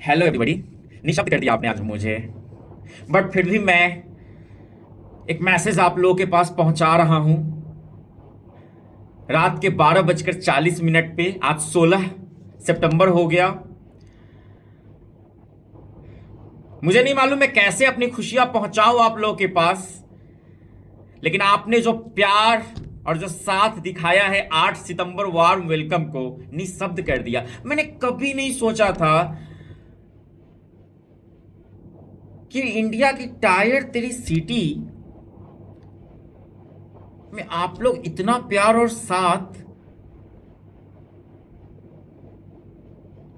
Hello everybody. निशब्द कर दिया आपने आज मुझे, बट फिर भी मैं एक मैसेज आप लोगों के पास पहुंचा रहा हूं। रात के 12:40 पे आज 16 सितंबर हो गया। मुझे नहीं मालूम मैं कैसे अपनी खुशियां पहुंचाऊं आप लोगों के पास, लेकिन आपने जो प्यार और जो साथ दिखाया है 8 सितंबर वार्म वेलकम को निशब्द कर दिया। मैंने कभी नहीं सोचा था कि इंडिया की टायर तेरी सिटी में आप लोग इतना प्यार और साथ,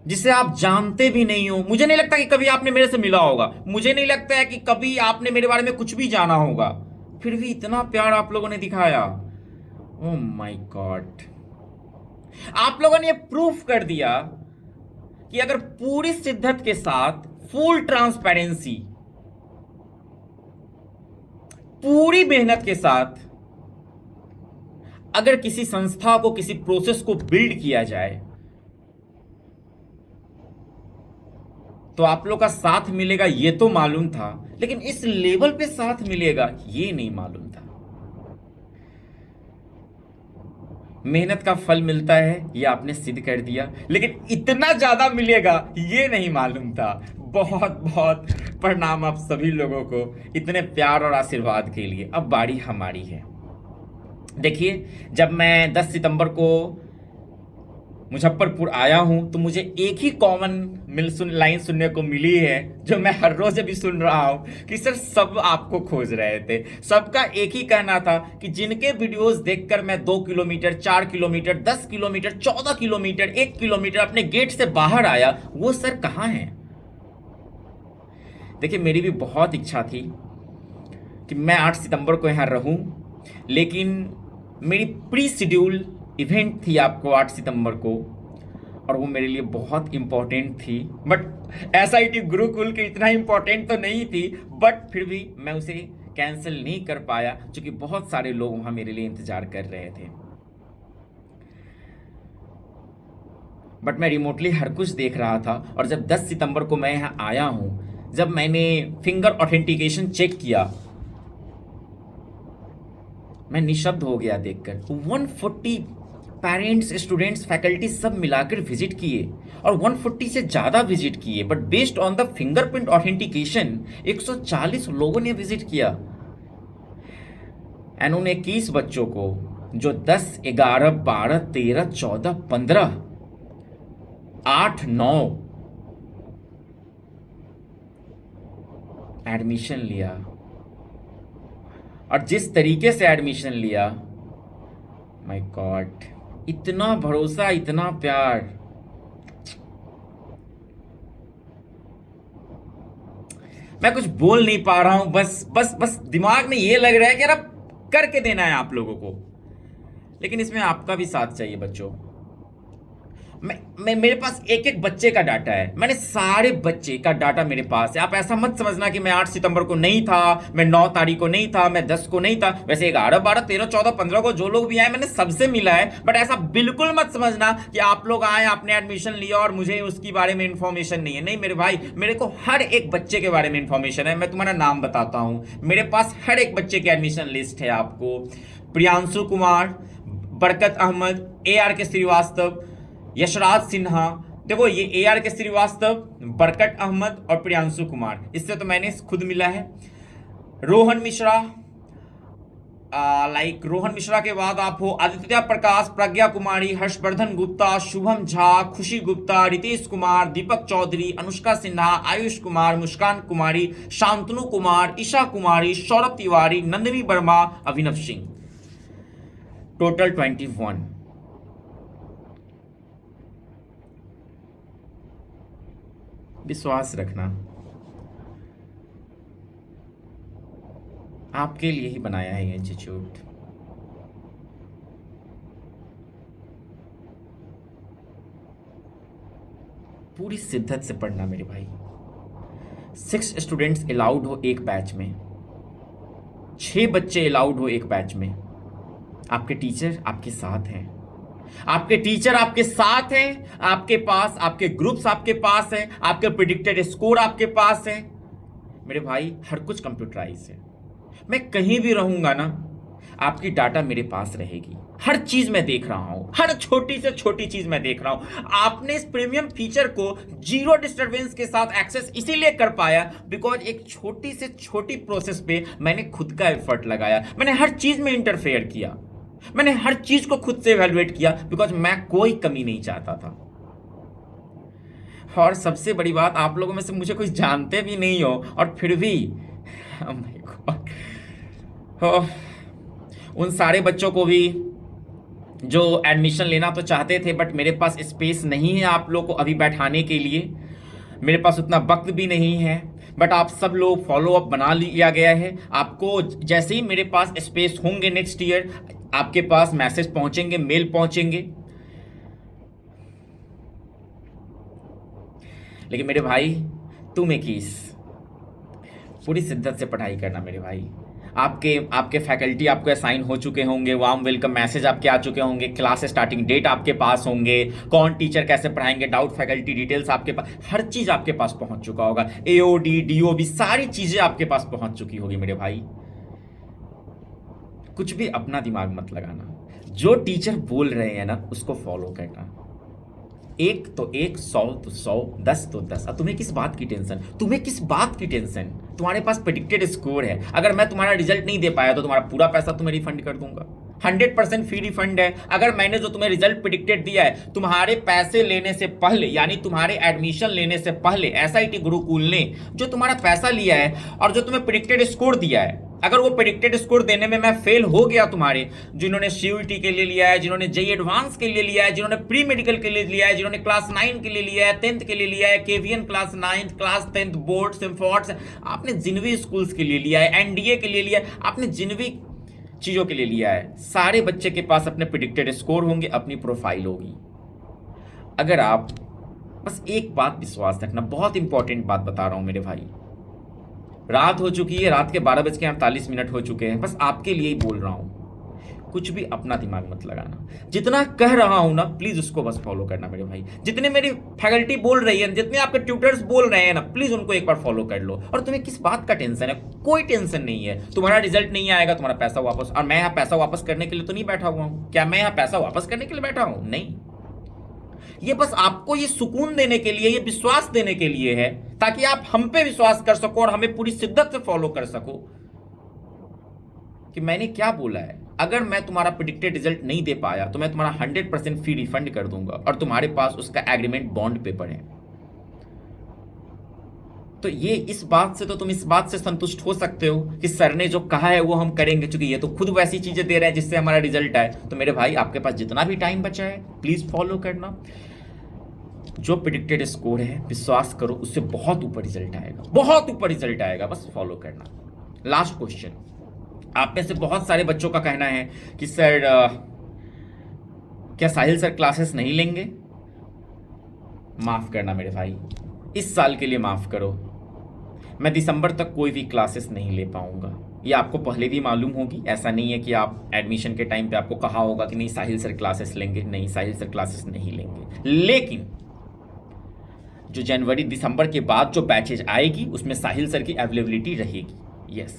जिसे आप जानते भी नहीं हो। मुझे नहीं लगता कि कभी आपने मेरे से मिला होगा, मुझे नहीं लगता है कि कभी आपने मेरे बारे में कुछ भी जाना होगा, फिर भी इतना प्यार आप लोगों ने दिखाया। ओह माय गॉड, आप लोगों ने ये प्रूफ कर दिया कि अगर पूरी शिद्दत के साथ, फुल ट्रांसपेरेंसी, पूरी मेहनत के साथ अगर किसी संस्था को, किसी प्रोसेस को बिल्ड किया जाए तो आप लोग का साथ मिलेगा ये तो मालूम था, लेकिन इस लेवल पे साथ मिलेगा ये नहीं मालूम था। मेहनत का फल मिलता है ये आपने सिद्ध कर दिया, लेकिन इतना ज्यादा मिलेगा ये नहीं मालूम था। बहुत बहुत प्रणाम आप सभी लोगों को इतने प्यार और आशीर्वाद के लिए। अब बारी हमारी है। देखिए, जब मैं 10 सितंबर को मुजफ्फरपुर आया हूं तो मुझे एक ही कॉमन लाइन सुनने को मिली है, जो मैं हर रोज अभी सुन रहा हूं कि सर सब आपको खोज रहे थे। सबका एक ही कहना था कि जिनके वीडियोस देखकर मैं 2 kilometre, 4 kilometre, 10 kilometre, 14 kilometre, 1 kilometre अपने गेट से बाहर आया, वो सर कहाँ हैं। देखिए, मेरी भी बहुत इच्छा थी कि मैं 8 सितंबर को यहाँ रहूं, लेकिन मेरी प्री शेड्यूल इवेंट थी आपको 8 सितंबर को, और वो मेरे लिए बहुत इंपॉर्टेंट थी। बट ऐसा ही कि गुरुकुल की इतना इंपॉर्टेंट तो नहीं थी, बट फिर भी मैं उसे कैंसिल नहीं कर पाया क्योंकि बहुत सारे लोग वहाँ मेरे लिए इंतजार कर रहे थे। बट मैं रिमोटली हर कुछ देख रहा था, और जब 10 सितंबर को मैं यहाँ आया हूँ, जब मैंने फिंगर ऑथेंटिकेशन चेक किया, मैं निशब्द हो गया देखकर। 140 पेरेंट्स, स्टूडेंट्स, फैकल्टी सब मिलाकर विजिट किए, और 140 से ज़्यादा विजिट किए, but based on the fingerprint authentication 140 लोगों ने विजिट किया। एंड उन 21 बच्चों को जो 10, 11, 12, 13, 14, 15, 8, 9 एडमिशन लिया, और जिस तरीके से एडमिशन लिया, माय गॉड, इतना भरोसा, इतना प्यार। मैं कुछ बोल नहीं पा रहा हूं, बस बस बस दिमाग में ये लग रहा है कि यार अब करके देना है आप लोगों को, लेकिन इसमें आपका भी साथ चाहिए बच्चों। मैं मेरे पास एक एक बच्चे का डाटा है, मैंने सारे बच्चे का डाटा मेरे पास है। आप ऐसा मत समझना कि मैं 8 सितंबर को नहीं था, मैं 9 तारीख को नहीं था, मैं 10 को नहीं था। वैसे 11, 12, 13, 14, 15 को जो लोग भी आए मैंने सबसे मिला है, बट ऐसा बिल्कुल मत समझना कि आप लोग आए, आपने एडमिशन लिया और मुझे उसके बारे में इंफॉर्मेशन नहीं है। नहीं मेरे भाई, मेरे को हर एक बच्चे के बारे में इंफॉर्मेशन है। मैं तुम्हारा नाम बताता हूं, मेरे पास हर एक बच्चे की एडमिशन लिस्ट है आपको। प्रियांशु कुमार, बरकत अहमद, AR के श्रीवास्तव, यशराज सिन्हा, देखो ये AR के श्रीवास्तव, बरकत अहमद और प्रियांशु कुमार, इससे तो मैंने खुद मिला है। रोहन मिश्रा, रोहन मिश्रा के बाद आप हो आदित्य प्रकाश, प्रज्ञा कुमारी, हर्षवर्धन गुप्ता, शुभम झा, खुशी गुप्ता, रितेश कुमार, दीपक चौधरी, अनुष्का सिन्हा, आयुष कुमार, मुस्कान कुमारी, शांतनु कुमार, ईशा कुमारी, सौरभ तिवारी, नंदिनी वर्मा, अभिनव सिंह, टोटल 21। विश्वास रखना, आपके लिए ही बनाया है ये इंस्टीट्यूट। पूरी शिद्दत से पढ़ना मेरे भाई। 6 स्टूडेंट्स अलाउड हो एक बैच में, 6 बच्चे अलाउड हो एक बैच में। आपके टीचर आपके साथ हैं, आपके टीचर आपके साथ हैं, आपके पास आपके ग्रुप्स आपके पास है, आपके प्रिडिक्टेड स्कोर आपके पास है। मेरे भाई हर कुछ कंप्यूटराइज है। मैं कहीं भी रहूंगा ना, आपकी डाटा मेरे पास रहेगी। हर चीज मैं देख रहा हूं, हर छोटी से छोटी चीज मैं देख रहा हूं। आपने इस प्रीमियम फीचर को जीरो डिस्टरबेंस के साथ एक्सेस इसीलिए कर पाया बिकॉज एक छोटी से छोटी प्रोसेस पे मैंने खुद का एफर्ट लगाया। मैंने हर चीज में इंटरफेयर किया, मैंने हर चीज को खुद से इवैल्यूएट किया बिकॉज मैं कोई कमी नहीं चाहता था। और सबसे बड़ी बात, आप लोगों में से मुझे कोई जानते भी नहीं हो और फिर भी oh my God, उन सारे बच्चों को भी जो एडमिशन लेना तो चाहते थे बट मेरे पास स्पेस नहीं है आप लोग को अभी बैठाने के लिए, मेरे पास उतना वक्त भी नहीं है। बट आप सब लोग फॉलो अप बना लिया गया है। आपको जैसे ही मेरे पास स्पेस होंगे नेक्स्ट ईयर, आपके पास मैसेज पहुंचेंगे, मेल पहुंचेंगे। लेकिन मेरे भाई तुम एक पूरी शिद्दत से पढ़ाई करना मेरे भाई। आपके फैकल्टी आपको असाइन हो चुके होंगे, वार्म वेलकम मैसेज आपके आ चुके होंगे, क्लास स्टार्टिंग डेट आपके पास होंगे, कौन टीचर कैसे पढ़ाएंगे, डाउट फैकल्टी डिटेल्स आपके पास, हर चीज़ आपके पास पहुंच चुका होगा। एओडी डीओबी सारी चीज़ें आपके पास पहुंच चुकी होगी मेरे भाई। कुछ भी अपना दिमाग मत लगाना, जो टीचर बोल रहे हैं ना उसको फॉलो करना। एक तो एक, 100 तो 100, 10 तो 10। अब तुम्हें किस बात की टेंशन, तुम्हें किस बात की टेंशन? तुम्हारे पास प्रेडिक्टेड स्कोर है। अगर मैं तुम्हारा रिजल्ट नहीं दे पाया तो तुम्हारा पूरा पैसा तुम्हें रिफंड कर दूंगा। 100% फ्री रिफंड है। अगर मैंने जो तुम्हें रिजल्ट प्रेडिक्टेड दिया है तुम्हारे पैसे लेने से पहले, यानी तुम्हारे एडमिशन लेने से पहले, एसआईटी गुरुकुल ने जो तुम्हारा पैसा लिया है और जो तुम्हें प्रेडिक्टेड स्कोर दिया है, अगर वो प्रेडिक्टेड स्कोर देने में मैं फेल हो गया, तुम्हारे जिन्होंने सीयूईटी के लिए लिया है, जिन्होंने जेईई एडवांस के लिए लिया है, जिन्होंने प्री मेडिकल के लिए लिया है, जिन्होंने क्लास 9 के लिए लिया है, 10th के लिए लिया है, KVN class 9, class 10th board सिम्फॉर्ट्स, आपने जिन भी स्कूल्स के लिए लिया है, एनडीए के लिए लिया है, आपने जिन भी चीजों के लिए लिया है, सारे बच्चे के पास अपने प्रेडिक्टेड स्कोर होंगे, अपनी प्रोफाइल होगी। अगर आप बस एक बात विश्वास रखना, बहुत इंपॉर्टेंट बात बता रहा हूं मेरे भाई, रात हो चुकी है, रात के 12:48 हो चुके हैं, बस आपके लिए ही बोल रहा हूं, कुछ भी अपना दिमाग मत लगाना। जितना कह रहा हूं ना प्लीज उसको बस फॉलो करना मेरे भाई। जितने मेरी फैकल्टी बोल रही है, जितने आपके ट्यूटर्स बोल रहे हैं ना, प्लीज उनको एक बार फॉलो कर लो। और तुम्हें किस बात का टेंशन है? कोई टेंशन नहीं है। तुम्हारा रिजल्ट नहीं आएगा, तुम्हारा पैसा वापस। और मैं यहाँ पैसा वापस करने के लिए तो नहीं बैठा हुआ हूं। क्या मैं यहाँ पैसा वापस करने के लिए बैठा हूं? नहीं, ये बस आपको ये सुकून देने के लिए, ये विश्वास देने के लिए है ताकि आप हम पे विश्वास कर सको और हमें पूरी शिद्दत से फॉलो कर सको कि मैंने क्या बोला है। अगर मैं तुम्हारा प्रेडिक्टेड रिजल्ट नहीं दे पाया तो मैं तुम्हारा 100% फी रिफंड कर दूंगा और तुम्हारे पास उसका एग्रीमेंट बॉन्ड पेपर है। तो ये इस बात से तो तुम इस बात से संतुष्ट हो सकते हो कि सर ने जो कहा है वो हम करेंगे, क्योंकि ये तो खुद वैसी चीजें दे रहे हैं जिससे हमारा रिजल्ट आए। तो मेरे भाई आपके पास जितना भी टाइम बचा है प्लीज फॉलो करना। जो प्रेडिक्टेड स्कोर है विश्वास करो उससे बहुत ऊपर रिजल्ट आएगा, बहुत ऊपर रिजल्ट आएगा, बस फॉलो करना। लास्ट क्वेश्चन, आप में से बहुत सारे बच्चों का कहना है कि सर क्या साहिल सर क्लासेस नहीं लेंगे? माफ करना मेरे भाई, इस साल के लिए माफ करो, मैं दिसंबर तक कोई भी क्लासेस नहीं ले पाऊंगा। ये आपको पहले भी मालूम होगी। ऐसा नहीं है कि आप एडमिशन के टाइम पे आपको कहा होगा कि नहीं साहिल सर क्लासेस लेंगे। नहीं, साहिल सर क्लासेस नहीं लेंगे। लेकिन जो जनवरी दिसंबर के बाद जो बैचेज आएगी उसमें साहिल सर की अवेलेबिलिटी रहेगी। यस,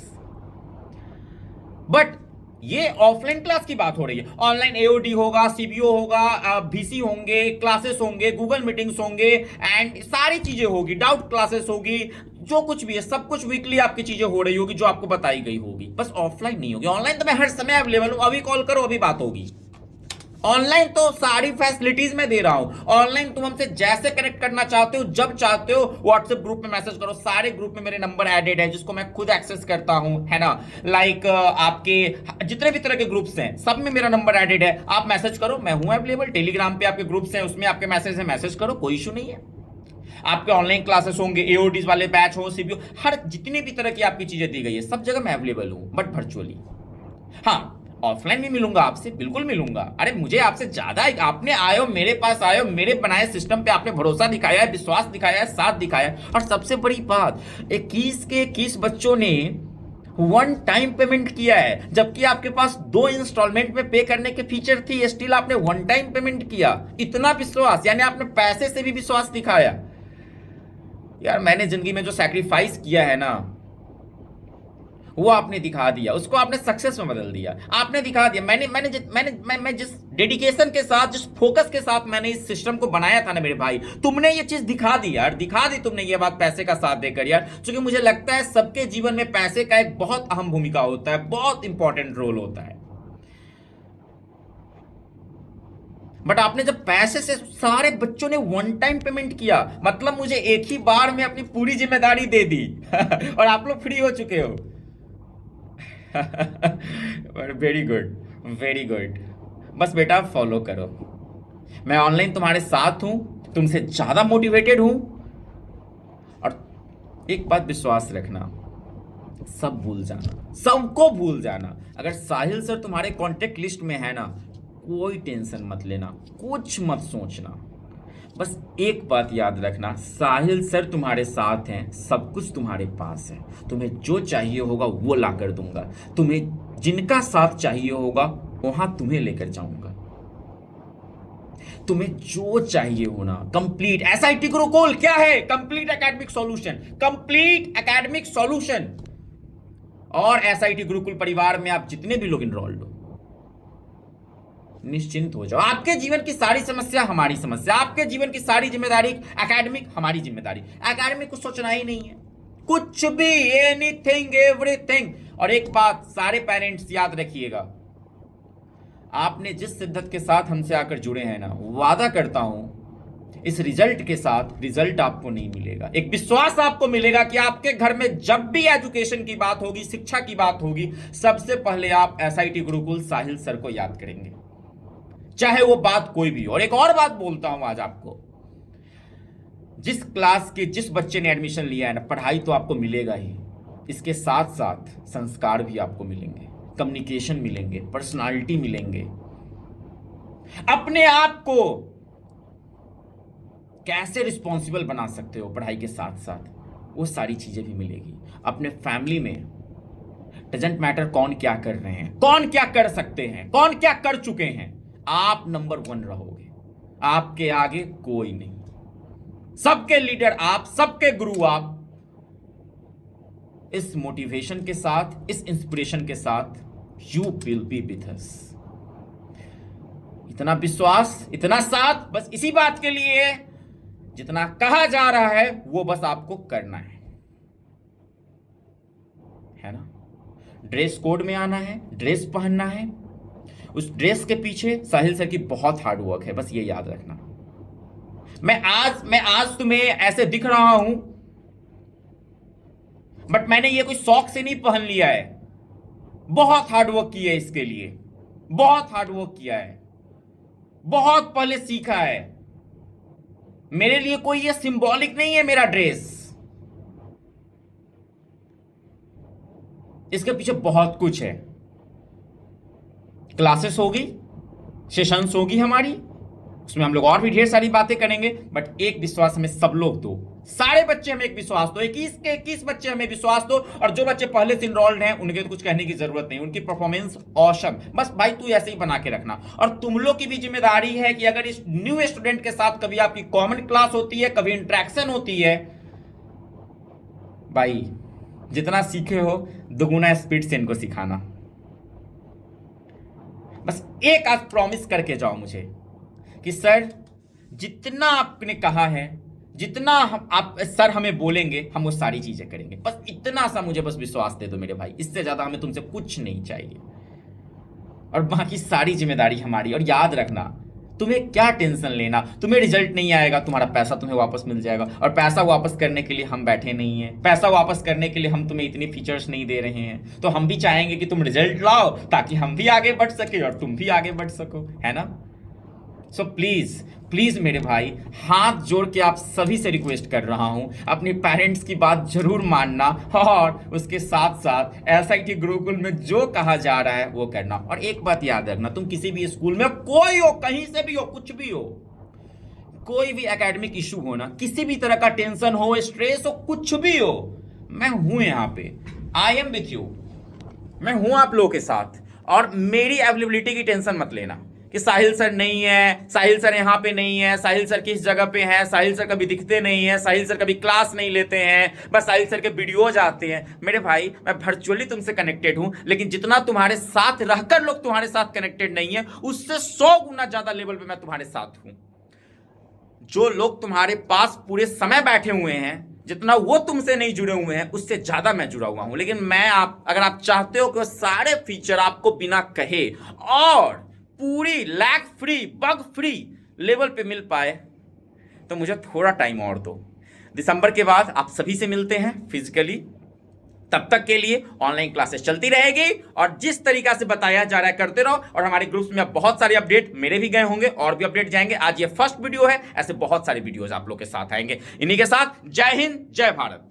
बट ये ऑफलाइन क्लास की बात हो रही है। ऑनलाइन एओडी होगा, सीबीओ होगा, बीसी होंगे, क्लासेस होंगे, गूगल मीटिंग्स होंगे एंड सारी चीजें होगी, डाउट क्लासेस होगी, जो कुछ भी है सब कुछ वीकली आपकी चीजें हो रही होगी जो आपको बताई गई होगी। बस ऑफलाइन नहीं होगी। ऑनलाइन तो मैं हर समय अवेलेबल हूं, अभी कॉल करो अभी बात होगी। ऑनलाइन तो सारी फैसिलिटीज मैं दे रहा हूं। ऑनलाइन तुम हमसे जैसे कनेक्ट करना चाहते हो, जब चाहते हो, व्हाट्सएप ग्रुप में मैसेज करो। सारे ग्रुप में मेरे नंबर एडेड है जिसको मैं खुद एक्सेस करता हूं, है ना। लाइक आपके जितने भी तरह के ग्रुप्स हैं सब में मेरा नंबर एडेड है। आप मैसेज करो, मैं हूं अवेलेबल। टेलीग्राम पे आपके ग्रुप्स हैं, उसमें आपके मैसेज है, मैसेज करो, कोई इशू नहीं है। आपके ऑनलाइन क्लासेस होंगे, एओडीज वाले बैच हो, सीबीओ, हर जितनी भी तरह की आपकी चीजें दी गई है सब जगह मैं अवेलेबल हूं, बट वर्चुअली। हाँ, ऑफलाइन भी मिलूंगा आपसे, बिल्कुल मिलूंगा। अरे मुझे आपसे ज्यादा, आपने आयो मेरे पास, आयो मेरे बनाए सिस्टम पे, आपने भरोसा दिखाया है, विश्वास दिखाया है, साथ दिखाया है। और सबसे बड़ी बात, 21 के 21 बच्चों ने वन टाइम पेमेंट किया है, जबकि आपके पास 2 इंस्टॉलमेंट में पे करने के फीचर थी, स्टिल आपने वन टाइम पेमेंट किया। इतना विश्वास, यानी आपने पैसे से भी विश्वास दिखाया। यार मैंने जिंदगी में जो सैक्रिफाइस किया है ना, वो आपने दिखा दिया, उसको आपने सक्सेस में बदल दिया। आपने दिखा दिया। मैं जिस डेडिकेशन के साथ, जिस फोकस के साथ मैंने इस सिस्टम को बनाया था ना मेरे भाई, तुमने ये चीज दिखा दी यार, दिखा दी तुमने ये बात पैसे का साथ देकर यार। क्योंकि मुझे लगता है सबके जीवन में पैसे का एक बहुत अहम भूमिका होता है, बहुत इंपॉर्टेंट रोल होता है। बट आपने जब पैसे से सारे बच्चों ने वन टाइम पेमेंट किया, मतलब मुझे एक ही बार में अपनी पूरी जिम्मेदारी दे दी और आप लोग फ्री हो चुके हो। Very good, very good. बस बेटा फॉलो करो। मैं ऑनलाइन तुम्हारे साथ हूं, तुमसे ज्यादा मोटिवेटेड हूं। और एक बात विश्वास रखना, सब भूल जाना, सबको भूल जाना। अगर साहिल सर तुम्हारे कॉन्टेक्ट लिस्ट में है ना, कोई टेंशन मत लेना, कुछ मत सोचना। बस एक बात याद रखना, साहिल सर तुम्हारे साथ हैं, सब कुछ तुम्हारे पास है। तुम्हें जो चाहिए होगा वो ला कर दूंगा। तुम्हें जिनका साथ चाहिए होगा वहां तुम्हें लेकर जाऊंगा। तुम्हें जो चाहिए हो ना, कंप्लीट एसआईटी गुरुकुल क्या है? Complete academic solution, complete academic solution. और एसआईटी गुरुकुल परिवार में आप जितने भी लोग इनरोल्ड हो, निश्चिंत हो जाओ। आपके जीवन की सारी समस्या हमारी समस्या, आपके जीवन की सारी जिम्मेदारी एकेडमिक हमारी जिम्मेदारी। एकेडमिक को सोचना ही नहीं है, कुछ भी, एनीथिंग एवरीथिंग। और एक बात सारे पेरेंट्स याद रखिएगा, आपने जिस शिद्दत के साथ हमसे आकर जुड़े हैं ना, वादा करता हूं इस रिजल्ट के साथ रिजल्ट आपको नहीं मिलेगा, एक विश्वास आपको मिलेगा कि आपके घर में जब भी एजुकेशन की बात होगी, शिक्षा की बात होगी, सबसे पहले आप एसआईटी गुरुकुल साहिल सर को याद करेंगे, चाहे वो बात कोई भी हो। और एक और बात बोलता हूं आज आपको, जिस क्लास के जिस बच्चे ने एडमिशन लिया है ना, पढ़ाई तो आपको मिलेगा ही, इसके साथ साथ संस्कार भी आपको मिलेंगे, कम्युनिकेशन मिलेंगे, पर्सनालिटी मिलेंगे, अपने आप को कैसे रिस्पॉन्सिबल बना सकते हो पढ़ाई के साथ साथ, वो सारी चीजें भी मिलेगी। अपने फैमिली में डजंट मैटर कौन क्या कर रहे हैं, कौन क्या कर सकते हैं, कौन क्या कर चुके हैं, आप नंबर 1 रहोगे। आपके आगे कोई नहीं, सबके लीडर आप, सबके गुरु आप। इस मोटिवेशन के साथ, इस इंस्पिरेशन के साथ, you will be with us. इतना विश्वास, इतना साथ, बस इसी बात के लिए जितना कहा जा रहा है वो बस आपको करना है ना? ड्रेस कोड में आना है, ड्रेस पहनना है, उस ड्रेस के पीछे साहिल सर की बहुत हार्ड वर्क है, बस ये याद रखना। मैं आज तुम्हें ऐसे दिख रहा हूं, बट मैंने ये कोई शौक से नहीं पहन लिया है, बहुत हार्ड वर्क की है इसके लिए, बहुत हार्ड वर्क किया है, बहुत पहले सीखा है। मेरे लिए कोई ये सिंबॉलिक नहीं है मेरा ड्रेस, इसके पीछे बहुत कुछ है। क्लासेस होगी, सेशंस होगी हमारी, उसमें हम लोग और भी ढेर सारी बातें करेंगे, बट एक विश्वास हमें सब लोग दो, सारे बच्चे हमें एक विश्वास दो, 21 के 21 बच्चे हमें विश्वास दो। और जो बच्चे पहले से इनरोल्ड हैं उनके तो कुछ कहने की जरूरत नहीं, उनकी परफॉर्मेंस ऑसम। बस भाई तू ऐसे ही बना के रखना। और तुम लोग की भी जिम्मेदारी है कि अगर इस न्यू स्टूडेंट के साथ कभी आपकी कॉमन क्लास होती है, कभी इंटरेक्शन होती है, भाई जितना सीखे हो दुगुना स्पीड से इनको सिखाना। बस एक आज प्रॉमिस करके जाओ मुझे कि सर जितना आपने कहा है, जितना आप सर हमें बोलेंगे हम वो सारी चीजें करेंगे। बस इतना सा मुझे बस विश्वास दे दो मेरे भाई, इससे ज्यादा हमें तुमसे कुछ नहीं चाहिए, और बाकी सारी जिम्मेदारी हमारी। और याद रखना, तुम्हें क्या टेंशन लेना, तुम्हें रिजल्ट नहीं आएगा, तुम्हारा पैसा तुम्हें वापस मिल जाएगा। और पैसा वापस करने के लिए हम बैठे नहीं हैं, पैसा वापस करने के लिए हम तुम्हें इतनी फीचर्स नहीं दे रहे हैं। तो हम भी चाहेंगे कि तुम रिजल्ट लाओ ताकि हम भी आगे बढ़ सके और तुम भी आगे बढ़ सको, है ना? सो प्लीज प्लीज मेरे भाई, हाथ जोड़ के आप सभी से रिक्वेस्ट कर रहा हूं, अपने पेरेंट्स की बात जरूर मानना, और उसके साथ साथ एसआईटी गुरुकुल में जो कहा जा रहा है वो करना। और एक बात याद रखना, तुम किसी भी स्कूल में कोई हो, कहीं से भी हो, कुछ भी हो, कोई भी एकेडमिक इशू हो ना, किसी भी तरह का टेंशन हो, स्ट्रेस हो, कुछ भी हो, मैं हूं यहाँ पे। I am with you. मैं हूं आप लोगों के साथ, और मेरी अवेलेबिलिटी की टेंशन मत लेना कि साहिल सर नहीं है, साहिल सर यहाँ पे नहीं है, साहिल सर किस जगह पे हैं, साहिल सर कभी दिखते नहीं है, साहिल सर कभी क्लास नहीं लेते हैं, बस साहिल सर के वीडियोज आते हैं। मेरे भाई, मैं वर्चुअली तुमसे कनेक्टेड हूं, लेकिन जितना तुम्हारे साथ रहकर लोग तुम्हारे साथ कनेक्टेड नहीं है, उससे 100 गुना ज्यादा लेवल पे मैं तुम्हारे साथ हूं। जो लोग तुम्हारे पास पूरे समय बैठे हुए हैं, जितना वो तुमसे नहीं जुड़े हुए हैं, उससे ज्यादा मैं जुड़ा हुआ हूं। लेकिन मैं अगर आप चाहते हो कि वो सारे फीचर आपको बिना कहे और पूरी lag free, bug free level पे मिल पाए, तो मुझे थोड़ा टाइम और दो। दिसंबर के बाद आप सभी से मिलते हैं फिजिकली। तब तक के लिए ऑनलाइन क्लासेस चलती रहेगी, और जिस तरीका से बताया जा रहा है करते रहो। और हमारे ग्रुप्स में अब बहुत सारे अपडेट मेरे भी गए होंगे, और भी अपडेट जाएंगे। आज ये फर्स्ट वीडियो है, ऐसे बहुत सारे वीडियोस आप लोग के साथ आएंगे। इन्हीं के साथ जय हिंद, जय भारत।